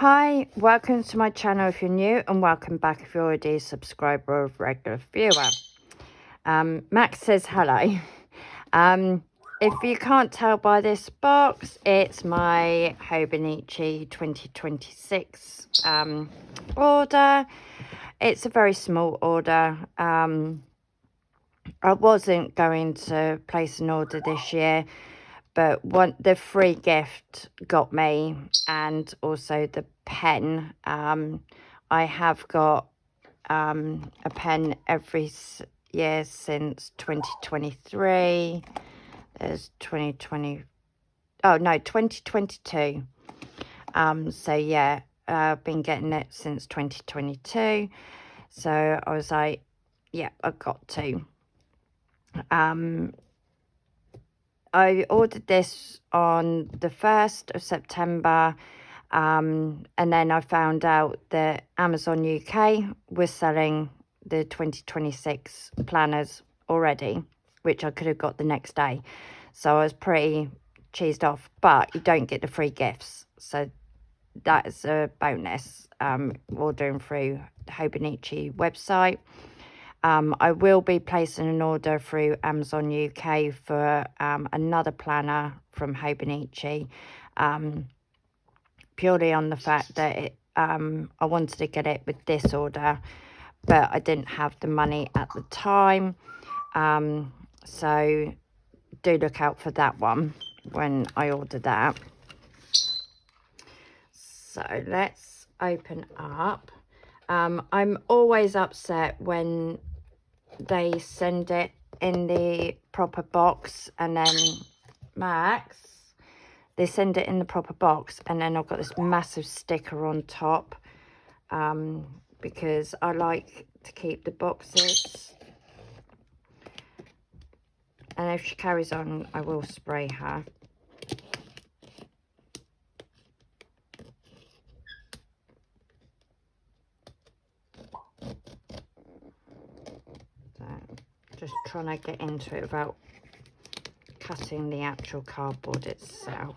Hi, welcome to my channel if you're new, and welcome back if you're already a subscriber or regular viewer. Max says hello. If you can't tell by this box, it's my Hobonichi 2026 order. It's a very small order. I wasn't going to place an order this year, but the free gift got me, and also the pen. I have got a pen every year since 2023. There's 2020. Oh no, 2022. So yeah, I've been getting it since 2022. So I was like, yeah, I've got to. I ordered this on the 1st of September, and then I found out that Amazon UK was selling the 2026 planners already, which I could have got the next day. So I was pretty cheesed off, but you don't get the free gifts. So that is a bonus, ordering through the Hobonichi website. I will be placing an order through Amazon UK for another planner from Hobonichi, purely on the fact that I wanted to get it with this order, but I didn't have the money at the time. So do look out for that one when I order that. So let's open up. I'm always upset when they send it in the proper box, and then Max, they send it in the proper box, and then I've got this massive sticker on top, because I like to keep the boxes, and if she carries on I will spray her. So just trying to get into it without cutting the actual cardboard itself.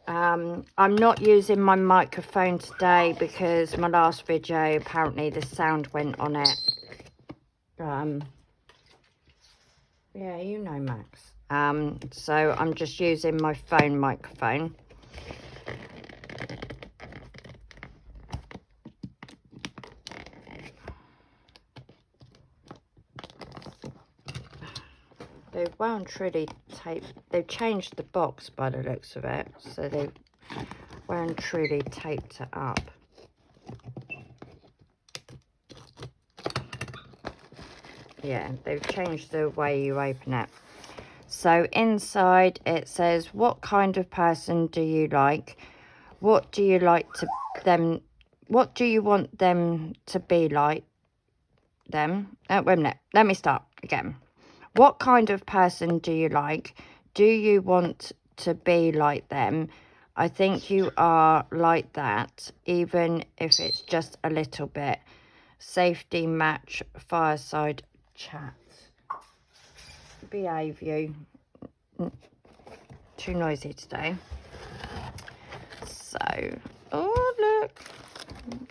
I'm not using my microphone today because my last video, apparently the sound went on it. Yeah, you know, Max. So I'm just using my phone microphone. They've well and truly they've changed the box by the looks of it, so they've well and truly taped it up. Yeah, they've changed the way you open it. So inside it says, what kind of person do you like? What do you like to them? What do you want them to be like them? Wait a minute. Let me start again. What kind of person do you like? Do you want to be like them? I think you are like that, even if it's just a little bit. Safety match, fireside chat. Behave you. Too noisy today. So, oh look,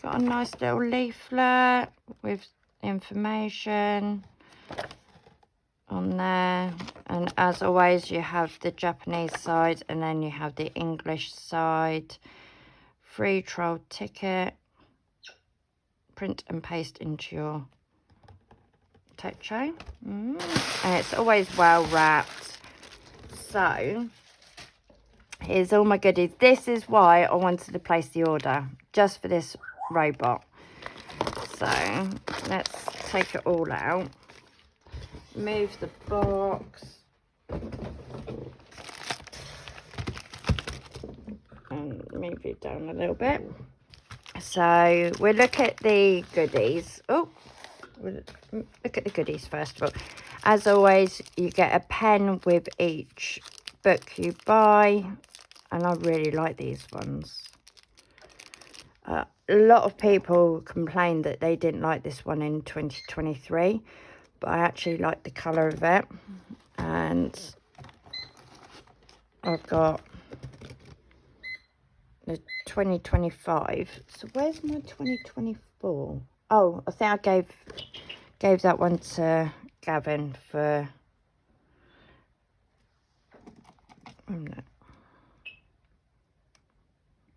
got a nice little leaflet with information on there, and as always you have the Japanese side and then you have the English side. Free trial ticket, print and paste into your techo, and it's always well wrapped. So here's all my goodies. This is why I wanted to place the order, just for this robot. So let's take it all out. Move the box. And move it down a little bit. So we'll look at the goodies. Oh, we'll look at the goodies first of all. As always, you get a pen with each book you buy. And I really like these ones. A lot of people complained that they didn't like this one in 2023. But I actually like the colour of it. And I've got the 2025. So where's my 2024? Oh, I think I gave that one to Gavin for...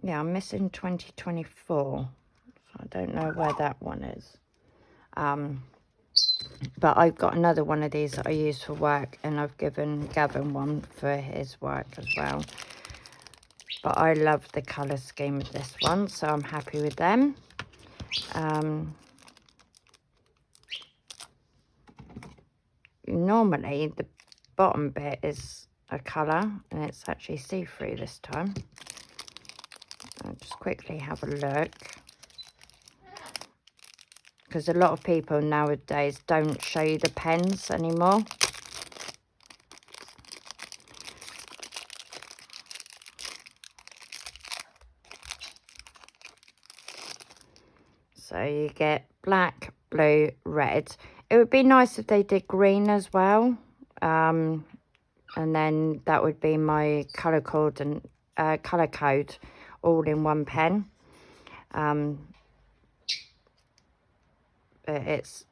Yeah, I'm missing 2024. So I don't know where that one is. But I've got another one of these that I use for work, and I've given Gavin one for his work as well. But I love the colour scheme of this one, so I'm happy with them. Normally the bottom bit is a colour, and it's actually see-through this time. I'll just quickly have a look, because a lot of people nowadays don't show you the pens anymore. So you get black, blue, red. It would be nice if they did green as well. And then that would be my colour code and colour code all in one pen. But it's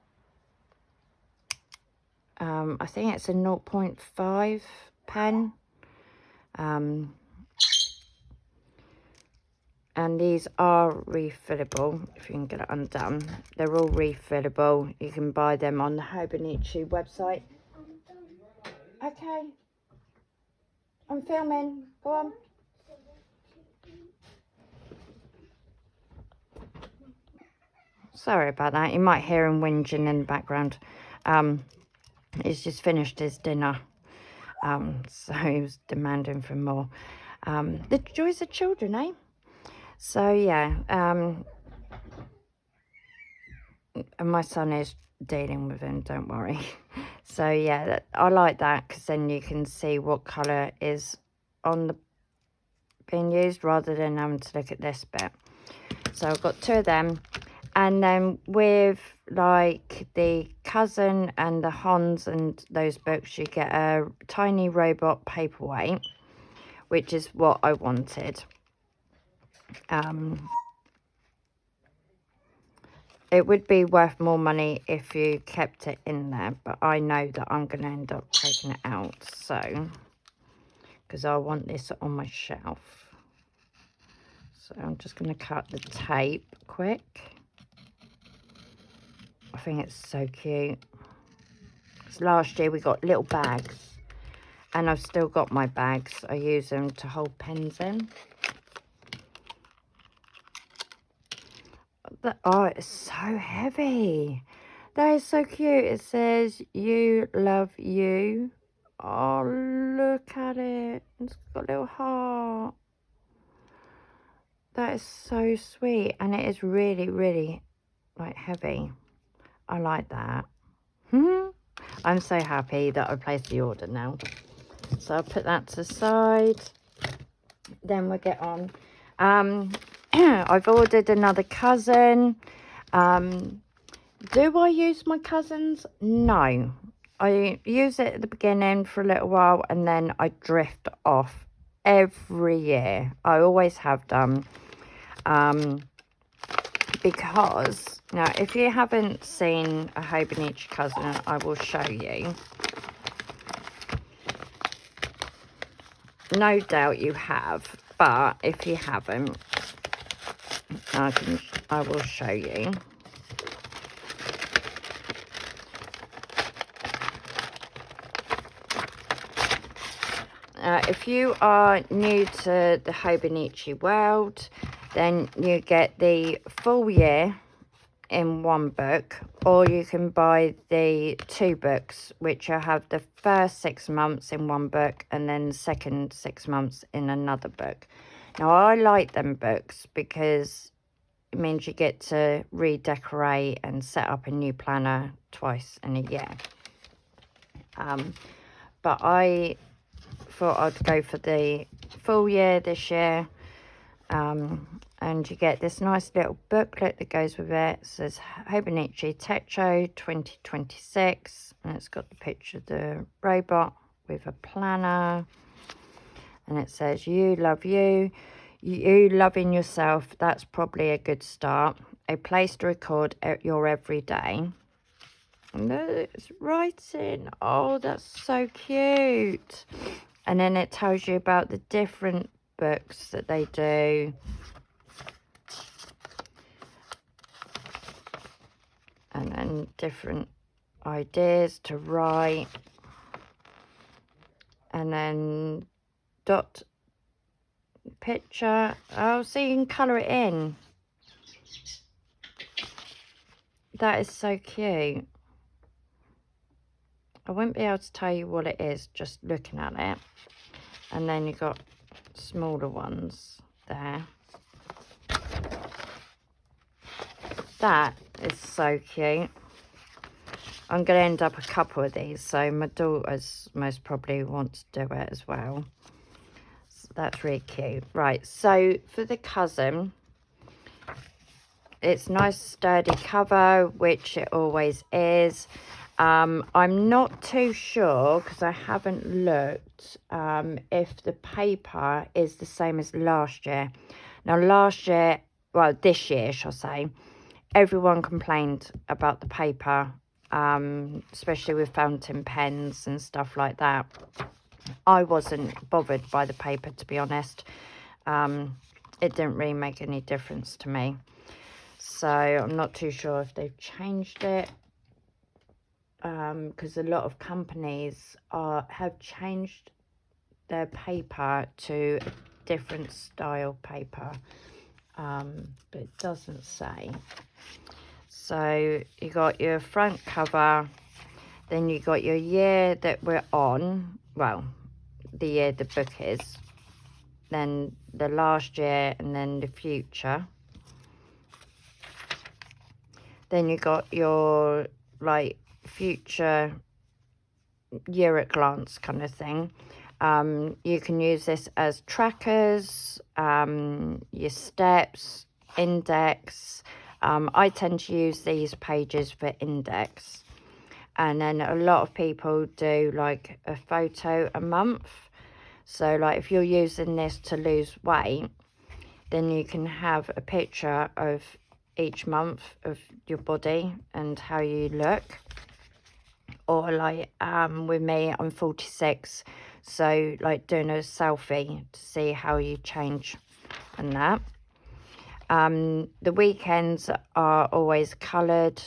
I think it's a 0.5 pen. And these are refillable, if you can get it undone. They're all refillable. You can buy them on the Hobonichi website. Okay. I'm filming. Go on. Sorry about that. You might hear him whinging in the background. He's just finished his dinner. So he was demanding for more. The joys of children, eh? So yeah, and my son is dealing with him, don't worry. So yeah, I like that, because then you can see what colour is on the being used, rather than having to look at this bit. So I've got two of them, and then with like the Cousin and the Hans and those books, you get a tiny robot paperweight, which is what I wanted. It would be worth more money if you kept it in there, but I know that I'm going to end up taking it out, so, because I want this on my shelf. So I'm just going to cut the tape quick. I think it's so cute. Because last year we got little bags, and I've still got my bags. I use them to hold pens in. Oh, it's so heavy. That is so cute. It says, "You love you." Oh, look at it. It's got a little heart. That is so sweet. And it is really, really, like, heavy. I like that. I'm so happy that I placed the order now. So I'll put that to the side. Then we'll get on. I've ordered another Cousin. Do I use my Cousins? No. I use it at the beginning for a little while, and then I drift off every year. I always have done. Because, now, if you haven't seen a Hobonichi Cousin, I will show you. No doubt you have, but if you haven't, I will show you. If you are new to the Hobonichi world, then you get the full year in one book, or you can buy the two books, which will have the first 6 months in one book and then the second 6 months in another book. Now, I like them books because it means you get to redecorate and set up a new planner twice in a year. But I thought I'd go for the full year this year. And you get this nice little booklet that goes with it. It says Hobonichi Tech Show 2026, and it's got the picture of the robot with a planner, and it says, "You love you, You loving yourself, that's probably a good start. A place to record your everyday. And it's writing. Oh, that's so cute. And then it tells you about the different books that they do. And then different ideas to write. And then dot picture. Oh, so you can colour it in. That is so cute. I won't be able to tell you what it is just looking at it. And then you've got smaller ones there. That is so cute. I'm going to end up a couple of these, so my daughters most probably want to do it as well. So that's really cute. Right, so for the cousin, it's nice sturdy cover, which it always is. I'm not too sure because I haven't looked if the paper is the same as last year. Now last year, well this year shall say, everyone complained about the paper, especially with fountain pens and stuff like that. I wasn't bothered by the paper, to be honest. It didn't really make any difference to me. So I'm not too sure if they've changed it. Because a lot of companies have changed their paper to a different style paper, but it doesn't say. So you got your front cover, then you got your year that we're on, well, the year the book is, then the last year, and then the future. Then you got your like future year at glance kind of thing. You can use this as trackers, your steps, index. I tend to use these pages for index. And then a lot of people do like a photo a month. So like if you're using this to lose weight, then you can have a picture of each month of your body and how you look. Or like with me, I'm 46, so like doing a selfie to see how you change and that. The weekends are always coloured,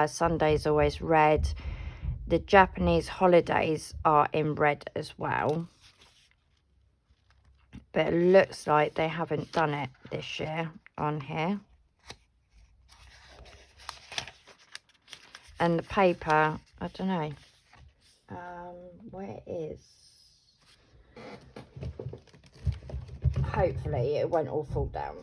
Sundays always red. The Japanese holidays are in red as well, but it looks like they haven't done it this year on here. And the paper, I don't know where it is. Hopefully it won't all fall down.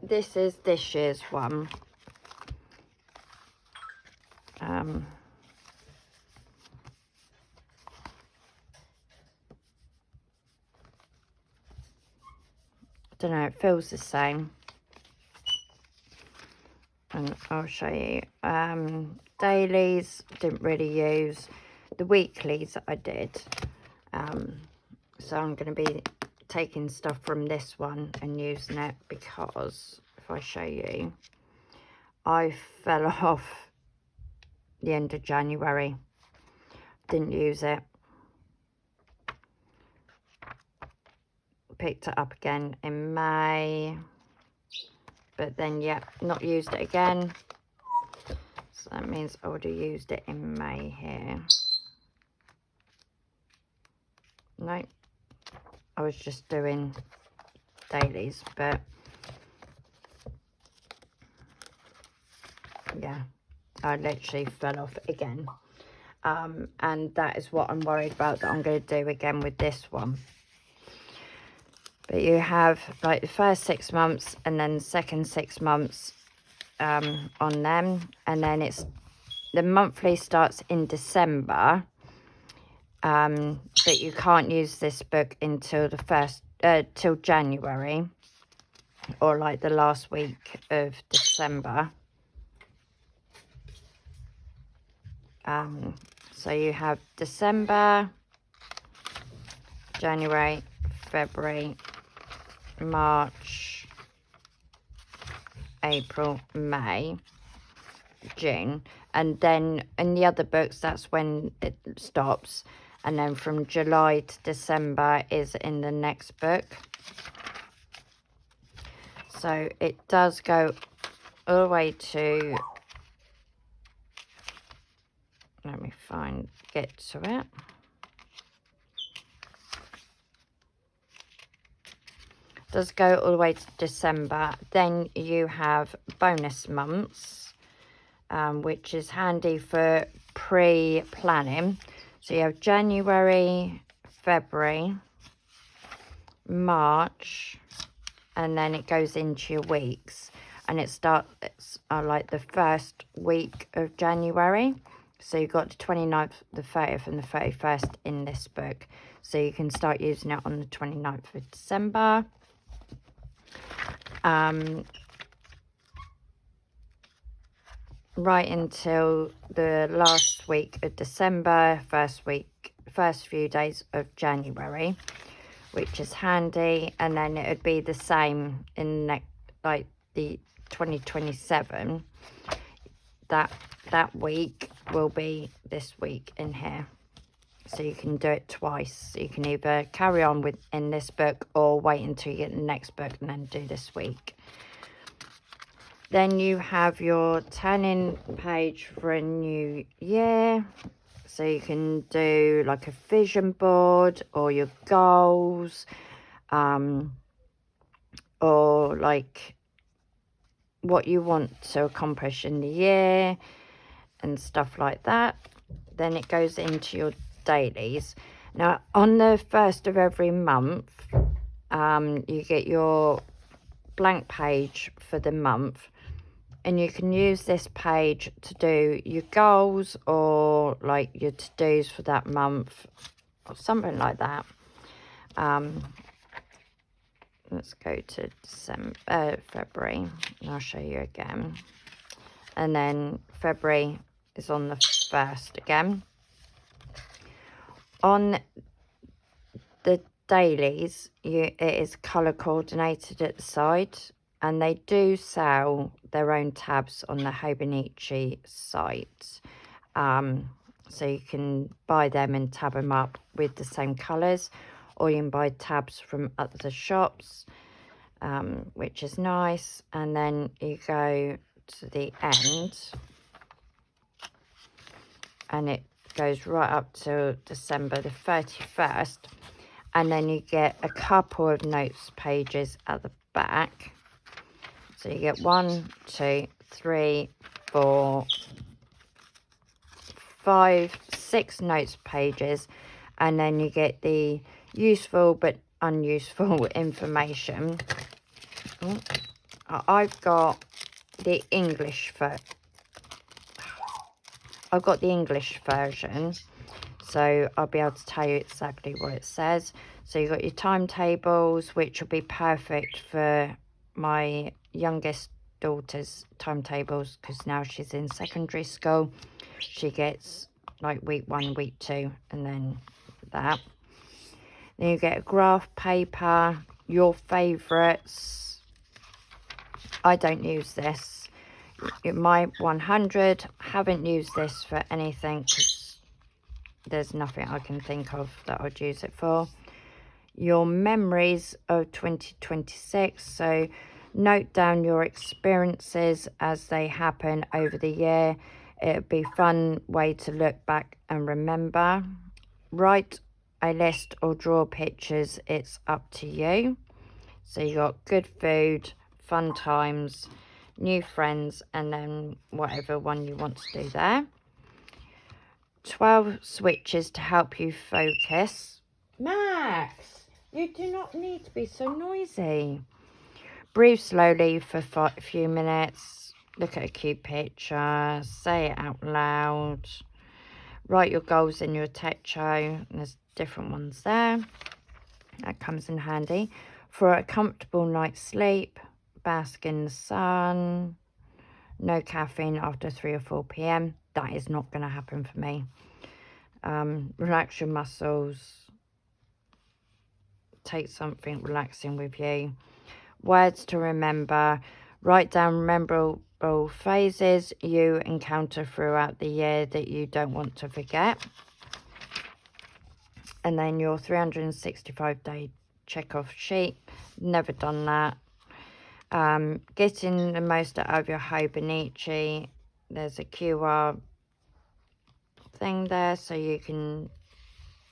This is this year's one. I don't know, it feels the same. And I'll show you. Dailies, didn't really use. The weeklies I did. So I'm going to be taking stuff from this one and using it, because if I show you, I fell off the end of January. Didn't use it. Picked it up again in May, but then yeah, not used it again. So that means I would have used it in May here. No, I was just doing dailies, but yeah, I literally fell off again. And that is what I'm worried about, that I'm going to do again with this one. But you have like the first 6 months and then the second 6 months on them, and then it's the monthly starts in December, but you can't use this book until the first till January, or like the last week of December. So you have December, January, February, March, April, May, June, and then in the other books that's when it stops, and then from July to December is in the next book. So it does go all the way to, let me get to it. Does go all the way to December. Then you have bonus months, which is handy for pre-planning. So you have January, February, March, and then it goes into your weeks, and it starts like the first week of January. So you've got the 29th, the 30th and the 31st in this book, so you can start using it on the 29th of December. Right until the last week of December, first few days of January, which is handy. And then it would be the same in like the 2027. That week will be this week in here, so you can do it twice. So you can either carry on in this book or wait until you get the next book and then do this week. Then you have your turning page for a new year. So you can do like a vision board or your goals, or like what you want to accomplish in the year and stuff like that. Then it goes into your dailies. Now on the 1st of every month, you get your blank page for the month, and you can use this page to do your goals or like your to-dos for that month or something like that. Let's go to February, and I'll show you again. And then February is on the 1st again. On the dailies, it is colour coordinated at the side, and they do sell their own tabs on the Hobonichi site. So you can buy them and tab them up with the same colours, or you can buy tabs from other shops, which is nice. And then you go to the end, and it goes right up to December the 31st, and then you get a couple of notes pages at the back. So you get 1, 2, 3, 4, 5, 6 notes pages, and then you get the useful but unuseful information. I've got the English version, so I'll be able to tell you exactly what it says. So you've got your timetables, which will be perfect for my youngest daughter's timetables, because now she's in secondary school. She gets like week 1, week 2, and then that. Then you get a graph paper, your favourites. I don't use this. My 100, haven't used this for anything because there's nothing I can think of that I'd use it for. Your memories of 2026, so note down your experiences as they happen over the year. It would be a fun way to look back and remember. Write a list or draw pictures, it's up to you. So you got good food, fun times, new friends, and then whatever one you want to do there. 12 switches to help you focus. Max, you do not need to be so noisy. Breathe slowly for a few minutes. Look at a cute picture. Say it out loud. Write your goals in your techo. There's different ones there. That comes in handy. For a comfortable night's sleep, bask in the sun. No caffeine after 3 or 4 p.m. that is not going to happen for me. Relax your muscles. Take something relaxing with you. Words to remember. Write down memorable phases you encounter throughout the year that you don't want to forget. And then your 365-day check-off sheet. Never done that. Getting the most out of your Hobonichi. There's a QR thing there so you can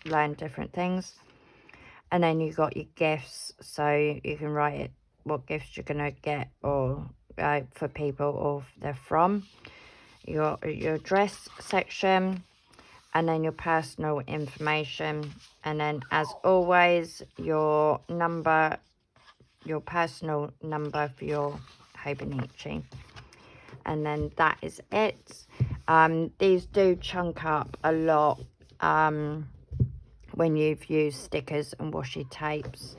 learn different things. And then you got your gifts, so you can write it what gifts you're gonna get, or for people, or they're from. Your address section, and then your personal information, and then as always your number, your personal number for your Hobonichi. And then that is it. These do chunk up a lot when you've used stickers and washi tapes.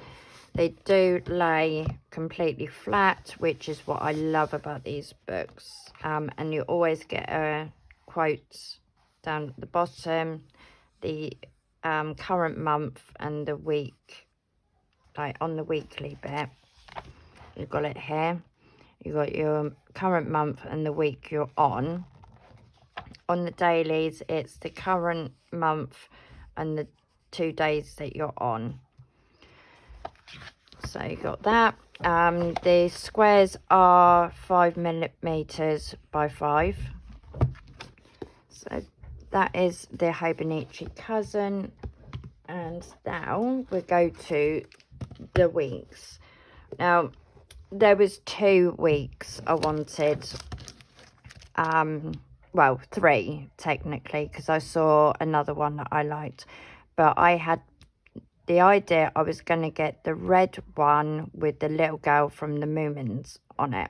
They do lay completely flat, which is what I love about these books. And you always get a quote down at the bottom, the current month and the week, like on the weekly bit. You've got it here. You've got your current month and the week you're on. On the dailies, it's the current month and the 2 days that you're on. So you got that. The squares are 5 millimeters by 5. So that is the Hobonichi Cousin. And now we go to the weeks. Now there was 2 weeks I wanted. Well, 3 technically, because I saw another one that I liked, but I had the idea I was going to get the red one with the little girl from the Moomins on it.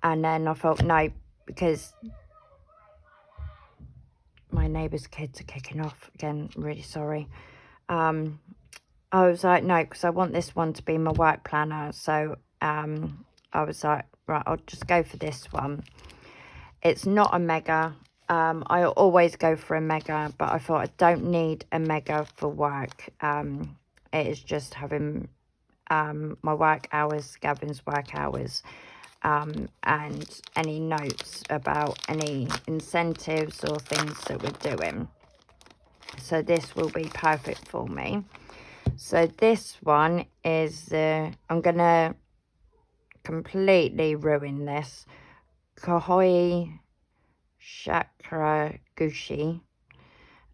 And then I thought, no, because my neighbour's kids are kicking off again. I'm really sorry. I was like, no, because I want this one to be my work planner. So I was like, right, I'll just go for this one. It's not a mega. I always go for a mega, but I thought I don't need a mega for work. It is just having my work hours, Gavin's work hours, and any notes about any incentives or things that we're doing. So this will be perfect for me. So this one is, I'm going to completely ruin this. Kohoi Shakraguchi,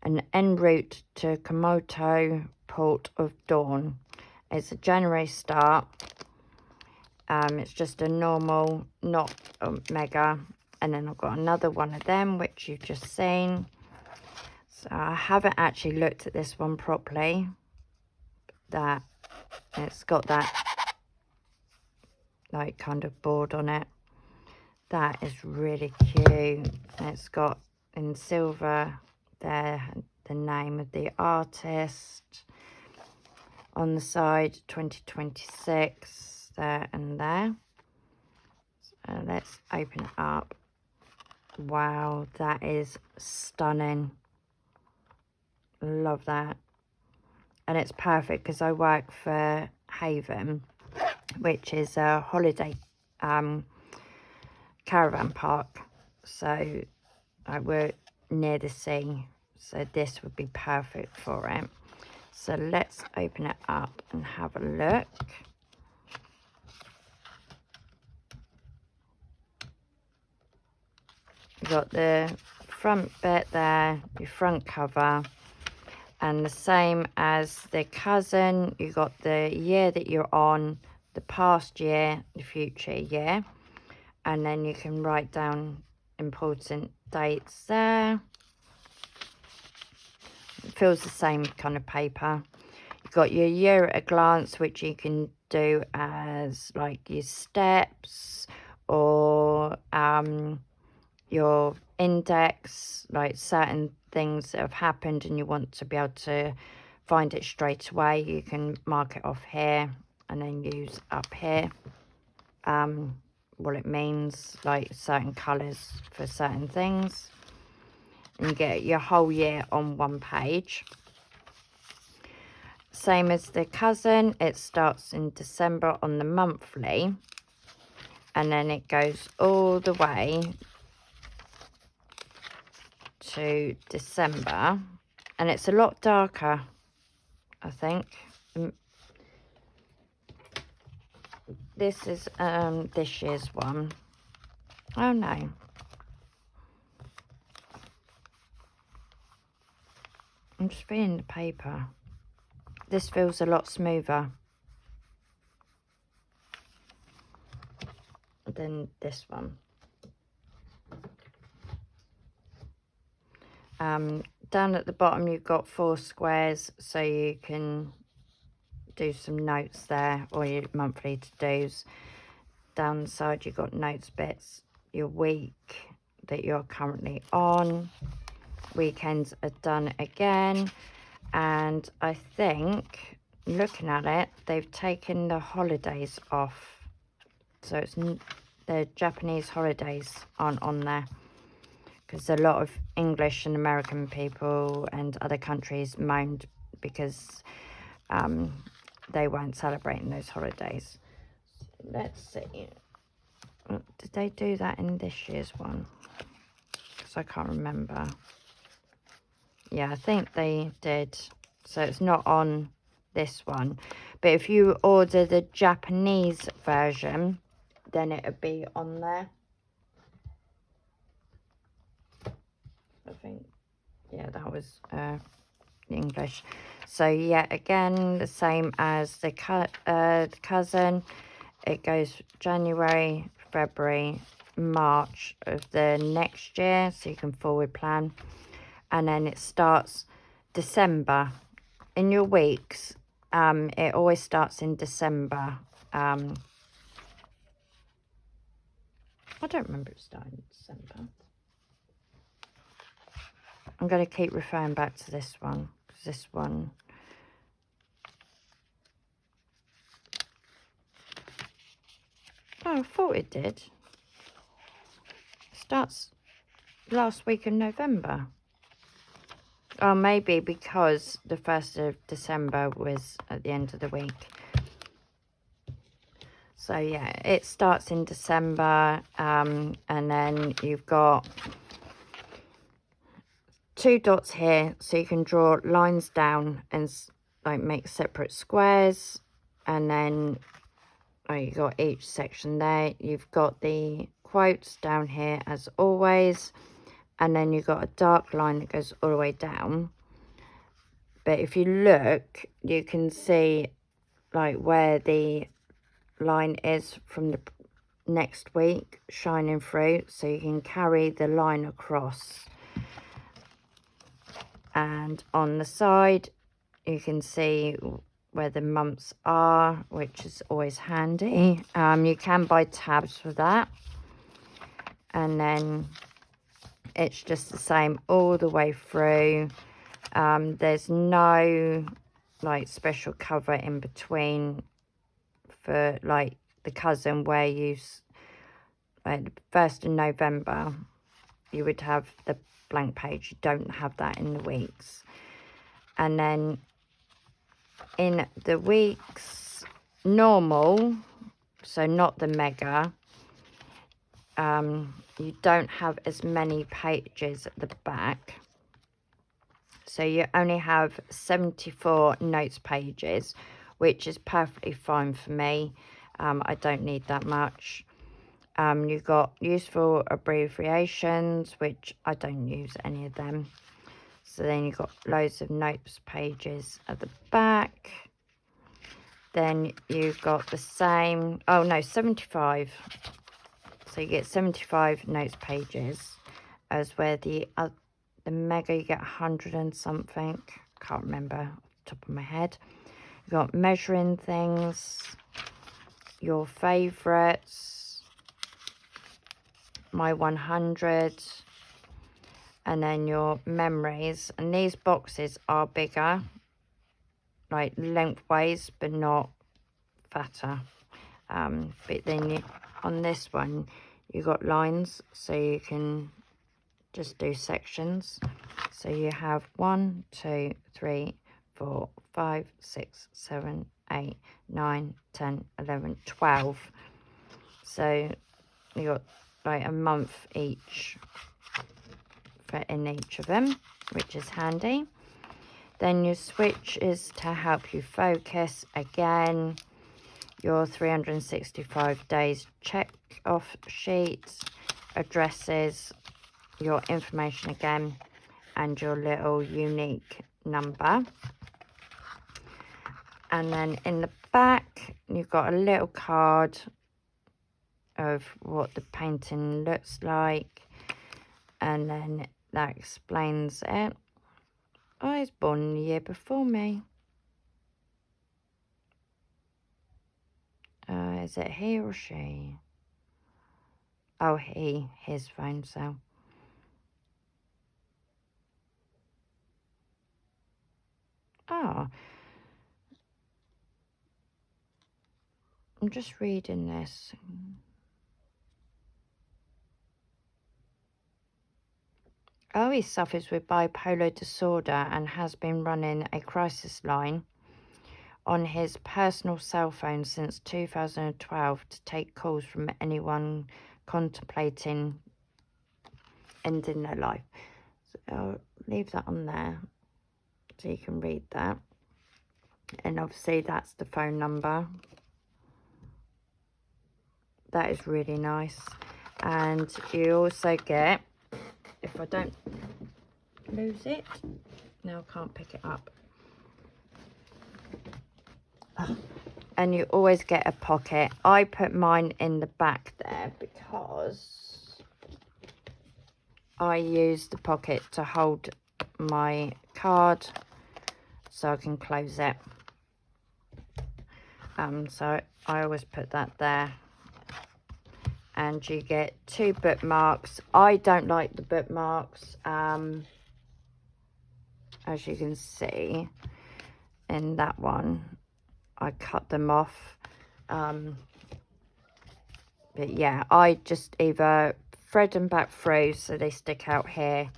an en route to Komoto Port of Dawn. It's a January start. It's just a normal, not a mega. And then I've got another one of them, which you've just seen. So I haven't actually looked at this one properly. That it's got that like kind of board on it. That is really cute. It's got in silver there the name of the artist. On the side, 2026, there and there. So let's open it up. Wow, that is stunning. Love that. And it's perfect because I work for Haven, which is a holiday caravan park. So we're near the sea. So this would be perfect for it. So let's open it up and have a look. You've got the front bit there, your front cover. And the same as the cousin, you got the year that you're on, the past year, the future year. And then you can write down important dates there. It feels the same kind of paper. You've got your year at a glance, which you can do as like your steps or your index, like certain things that have happened and you want to be able to find it straight away. You can mark it off here and then use up here what it means, like certain colours for certain things. and you get your whole year on one page. Same as the Cousin, it starts in December on the monthly, and then it goes all the way to December, and it's a lot darker, I think. This is this year's one. Oh no. I'm just feeling the paper. This feels a lot smoother than this one. Down at the bottom you've got 4 squares, so you can do some notes there, or your monthly to-dos. Down the side you've got notes bits, your week that you're currently on, weekends are done again, and I think, looking at it, they've taken the holidays off, so it's the Japanese holidays aren't on there, because a lot of English and American people and other countries moaned because they weren't celebrating those holidays. Let's see. Did they do that in this year's one? Because I can't remember. Yeah, I think they did. So it's not on this one. But if you order the Japanese version, then it would be on there. I think. Yeah, that was English. So yeah, again, the same as the Cousin. It goes January, February, March of the next year, so you can forward plan. And then it starts December. In your weeks, it always starts in December. I don't remember it starting in December. I'm going to keep referring back to this one, because this one... Oh, I thought it did. It starts last week of November. Oh, maybe because the 1st of December was at the end of the week. So yeah, it starts in December, and then you've got 2 dots here, so you can draw lines down and like make separate squares, and then you got each section there. You've got the quotes down here as always, and then you've got a dark line that goes all the way down. But if you look, you can see like where the line is from the next week shining through, so you can carry the line across. And on the side you can see where the months are, which is always handy. You can buy tabs for that, and then it's just the same all the way through. There's no like special cover in between for like the Cousin, where you like the 1st of November you would have the blank page. You don't have that in the weeks. And then in the weeks normal, so not the mega, you don't have as many pages at the back, so you only have 74 notes pages, which is perfectly fine for me. I don't need that much. You've got useful abbreviations, which I don't use any of them. So then you've got loads of notes pages at the back. Then you've got the same, 75. So you get 75 notes pages, as where the mega you get 100 and something. Can't remember off the top of my head. You've got measuring things, your favourites, my 100, and then your memories. And these boxes are bigger, like lengthways, but not fatter. But then on this one you got lines, so you can just do sections. So you have 1, 2, 3, 4, 5, 6, 7, 8, 9, 10, 11, 12. So you got like a month each in each of them, which is handy. Then your switch is to help you focus. Again, your 365 days check off sheets, addresses, your information again, and your little unique number. And then in the back, you've got a little card of what the painting looks like, and then that explains it. I was born the year before me. Is it he or she? Oh, he, his phone cell. Oh, I'm just reading this. Oh, he suffers with bipolar disorder and has been running a crisis line on his personal cell phone since 2012 to take calls from anyone contemplating ending their life. So I'll leave that on there so you can read that. And obviously that's the phone number. That is really nice. And you also get, if I don't lose it, now I can't pick it up. Oh. And you always get a pocket. I put mine in the back there because I use the pocket to hold my card so I can close it. So I always put that there. And you get 2 bookmarks. I don't like the bookmarks, as you can see in that one. I cut them off. But yeah, I just either thread them back through so they stick out here,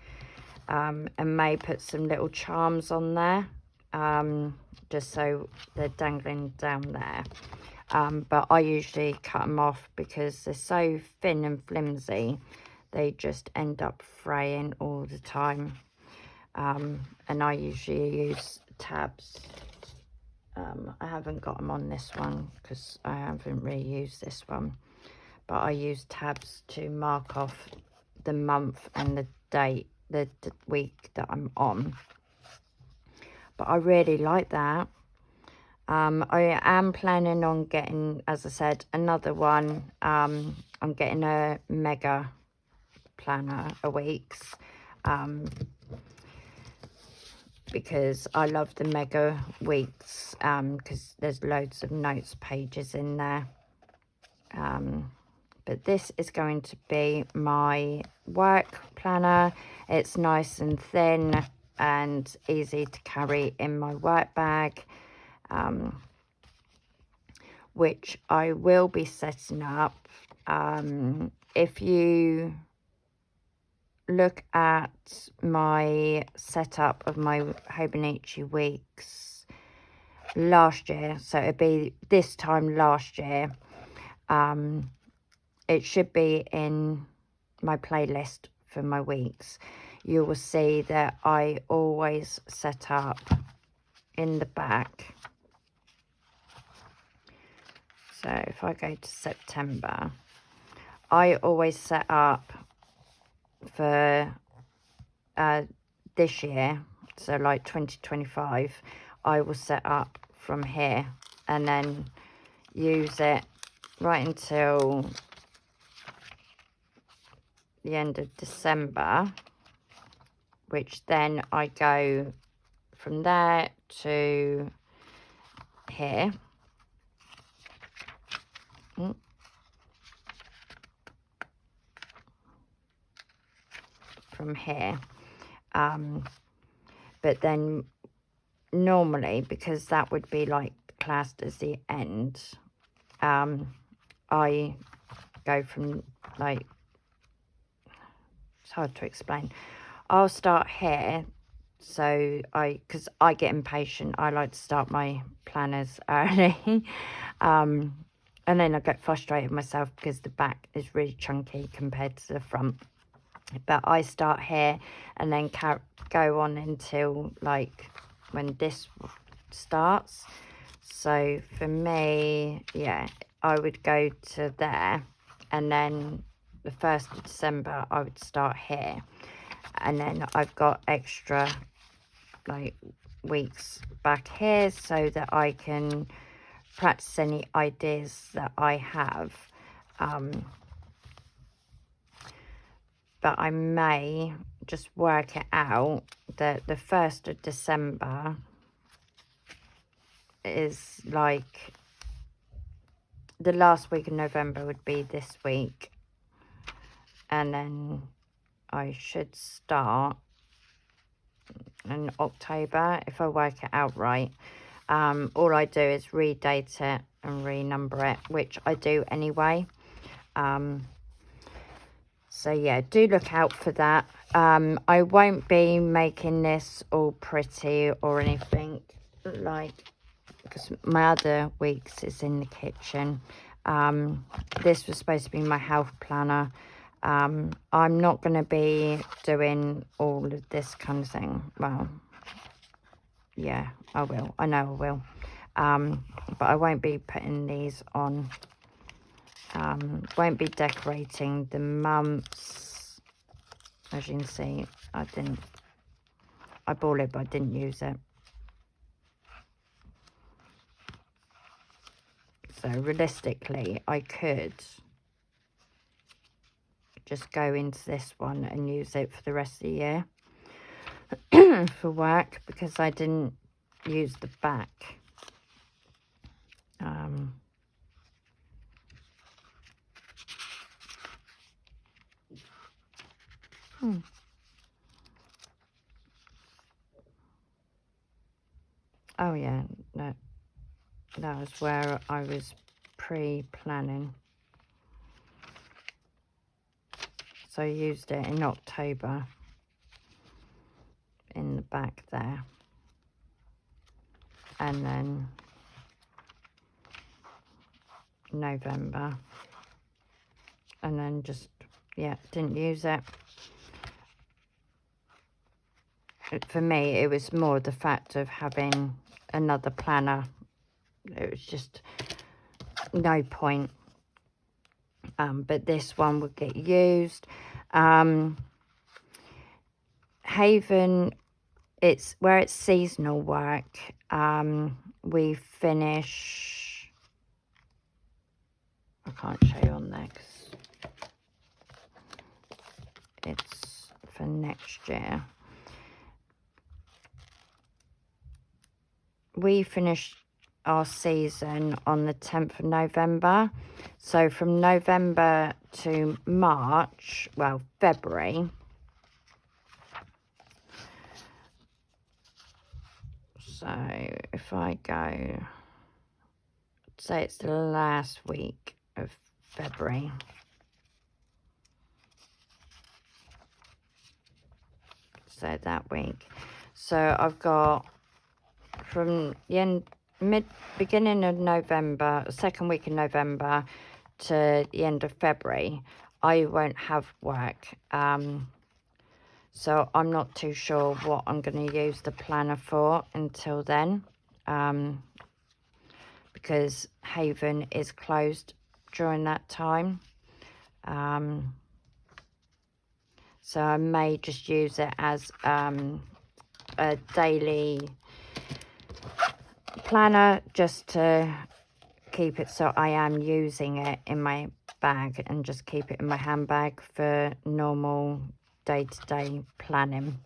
and may put some little charms on there, just so they're dangling down there. But I usually cut them off because they're so thin and flimsy, they just end up fraying all the time. And I usually use tabs. I haven't got them on this one because I haven't really used this one, but I use tabs to mark off the month and the date, the week that I'm on. But I really like that. I am planning on getting, as I said, another one. I'm getting a mega planner, a weeks, because I love the mega weeks, because there's loads of notes pages in there. But this is going to be my work planner. It's nice and thin and easy to carry in my work bag, which I will be setting up. If you look at my setup of my Hobonichi Weeks last year, so it'd be this time last year, it should be in my playlist for my weeks. You will see that I always set up in the back. So if I go to September, I always set up for this year, so like 2025, I will set up from here and then use it right until the end of December, which then I go from there to here. From here, but then normally, because that would be like classed as the end, I go from like it's hard to explain. I'll start here. So because I get impatient, I like to start my planners early. And then I get frustrated myself because the back is really chunky compared to the front. But I start here and then go on until like when this starts. So for me, yeah, I would go to there, and then the 1st of December I would start here, and then I've got extra like weeks back here so that I can practice any ideas that I have. But I may just work it out that the 1st of December is like the last week of November would be this week, and then I should start in October if I work it out right. All I do is redate it and renumber it, which I do anyway. So yeah, do look out for that. I won't be making this all pretty or anything, like, because my other weeks is in the kitchen. This was supposed to be my health planner. I'm not going to be doing all of this kind of thing. Well, yeah, I will. I know I will. But I won't be putting these on. Won't be decorating the months. As you can see, I bought it, but I didn't use it. So realistically, I could just go into this one and use it for the rest of the year for work, because I didn't use the back. Oh yeah, no, that was where I was pre-planning. So I used it in October in the back there, and then November, and then just, yeah, didn't use it. For me, it was more the fact of having another planner. It was just no point. But this one would get used. Haven, it's where it's seasonal work. We finish, I can't show you on there because it's for next year. We finish our season on the 10th of November. So from November to March, well, February. So if I go, say it's the last week of February. So that week. So I've got from the beginning of November, second week in November to the end of February, I won't have work. So I'm not too sure what I'm going to use the planner for until then, because Haven is closed during that time. So I may just use it as a daily planner, just to keep it so I am using it in my bag, and just keep it in my handbag for normal day-to-day planning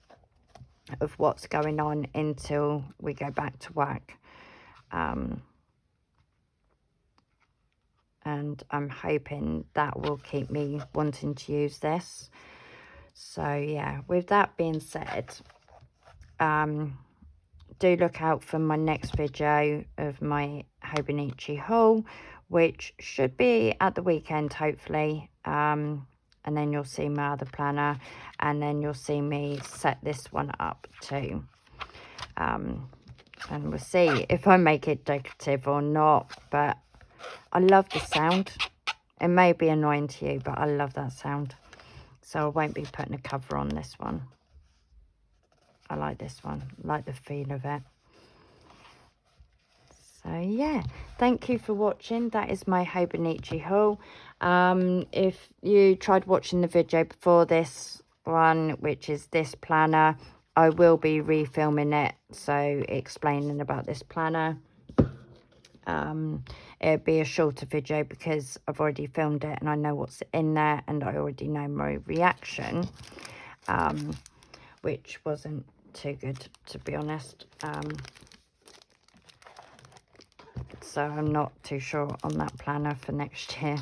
of what's going on until we go back to work. And I'm hoping that will keep me wanting to use this. So yeah, with that being said, do look out for my next video of my Hobonichi haul, which should be at the weekend, hopefully. and then you'll see my other planner, and then you'll see me set this one up too. And we'll see if I make it decorative or not, but I love the sound. It may be annoying to you, but I love that sound. So I won't be putting a cover on this one. I like this one. I like the feel of it. So yeah, thank you for watching. That is my Hobonichi haul. If you tried watching the video before this one, which is this planner, I will be refilming it, so explaining about this planner. It'll be a shorter video because I've already filmed it and I know what's in there, and I already know my reaction, which wasn't too good, to be honest. So I'm not too sure on that planner for next year.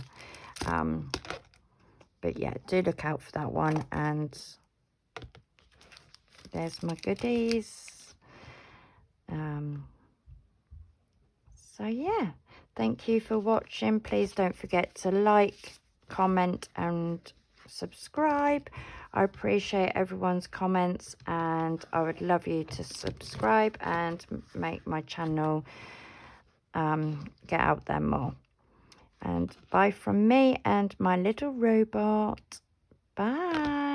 But yeah, do look out for that one. And there's my goodies. So yeah, thank you for watching. Please don't forget to like, comment and subscribe. I appreciate everyone's comments, and I would love you to subscribe and make my channel get out there more. And bye from me and my little robot. Bye.